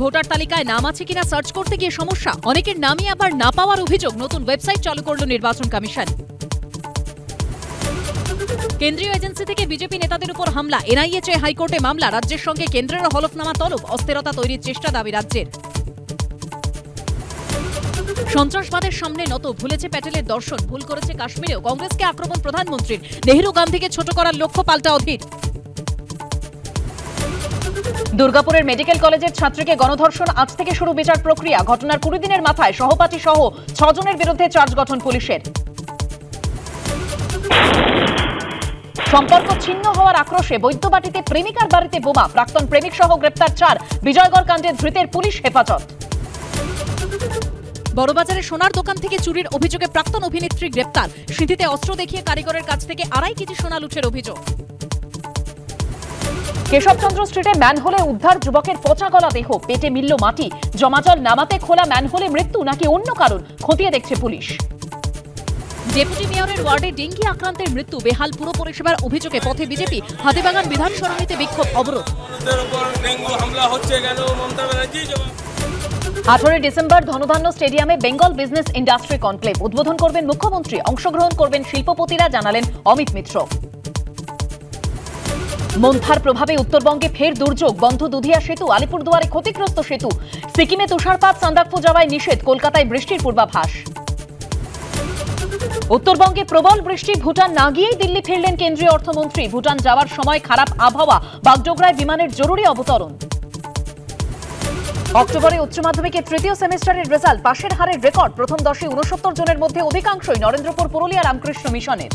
Voter তালিকায় নাম আছে কিনা সার্চ করতে গিয়ে সমস্যা, অনেকের নামই আবার না পাওয়ার অভিযোগ। নতুন ওয়েবসাইট চালু করল নির্বাচন কমিশন। কেন্দ্রীয় এজেন্সি থেকে বিজেপি নেতাদের উপর হামলা, এনআইএ চেয়ে হাইকোর্টে মামলা। রাজ্যের সঙ্গে কেন্দ্রের হলফনামা তলব, অস্থিরতা তৈরির চেষ্টা দাবি রাজ্যের। সন্ত্রাসবাদের সামনে নত, ভুলেছে প্যাটেলের দর্শন, ভুল করেছে কাশ্মীরেও। কংগ্রেসকে আক্রমণ প্রধানমন্ত্রীর, নেহেরু গান্ধীকে ছোট করার লক্ষ্য পাল্টা অধীর। দুর্গাপুরের মেডিকেল কলেজের ছাত্রীকে গণধর্ষণ, আজ থেকে শুরু বিচার প্রক্রিয়া। ঘটনার 20 দিনের মাথায় সহপাঠী সহ 6 জনের বিরুদ্ধে চার্জ গঠন পুলিশের। সম্পর্ক ছিন্ন হওয়ার আক্রোশে বৈদ্যবাটিতে প্রেমিকার বাড়িতে বোমা, প্রাক্তন প্রেমিক সহ গ্রেপ্তার 4। বিজয়গড় কাণ্ডে ধৃতের পুলিশ হেফাজত। বড়বাজারে সোনার দোকান থেকে চুরির অভিযোগে প্রাক্তন অভিনেত্রী গ্রেপ্তার। সিঁথিতে অস্ত্র দেখিয়ে কারিগরের কাছ থেকে 2.5 কেজি সোনা লুঠের অভিযোগ। কেশবচন্দ্র স্ট্রিটে ম্যানহোলে উদ্ধার যুবকের পচা গলা দেহ, পেটে মিলল মাটি। জমাজল নামাতে খোলা ম্যানহোলে মৃত্যু নাকি অন্য কারণ, খতিয়ে দেখছে পুলিশ। ডেপুটি মেয়রের ওয়ার্ডে ডেঙ্গি আক্রান্তের মৃত্যু, বেহাল পুরো পরিষেবার অভিযোগে পথে বিজেপি। হাতিবাগান বিধান সরণিতে বিক্ষোভ, অবরোধ। 18 ডিসেম্বর ধনধান্য স্টেডিয়ামে বেঙ্গল বিজনেস ইন্ডাস্ট্রি কনক্লেভ উদ্বোধন করবেন মুখ্যমন্ত্রী। অংশগ্রহণ করবেন শিল্পপতিরা, জানালেন অমিত মিত্র। মন্থার প্রভাবে উত্তরবঙ্গে ফের দুর্যোগ, বন্ধ দুধিয়া সেতু, আলিপুরদুয়ারে ক্ষতিগ্রস্ত সেতু। সিকিমে তুষারপাত, সান্দাকফু যাওয়ায় নিষেধ, কলকাতায় বৃষ্টির পূর্বাভাস। উত্তরবঙ্গে প্রবল বৃষ্টি, ভুটান না গিয়েই দিল্লি ফিরলেন কেন্দ্রীয় অর্থমন্ত্রী। ভুটান যাওয়ার সময় খারাপ আবহাওয়া, বাগডোগরায় বিমানের জরুরি অবতরণ। অক্টোবরে উচ্চ মাধ্যমিকের 3য় সেমিস্টারের রেজাল্ট, পাশের হারের রেকর্ড। প্রথম 10-এ 69 জনের মধ্যে অধিকাংশই নরেন্দ্রপুর পুরুলিয়া রামকৃষ্ণ মিশনের।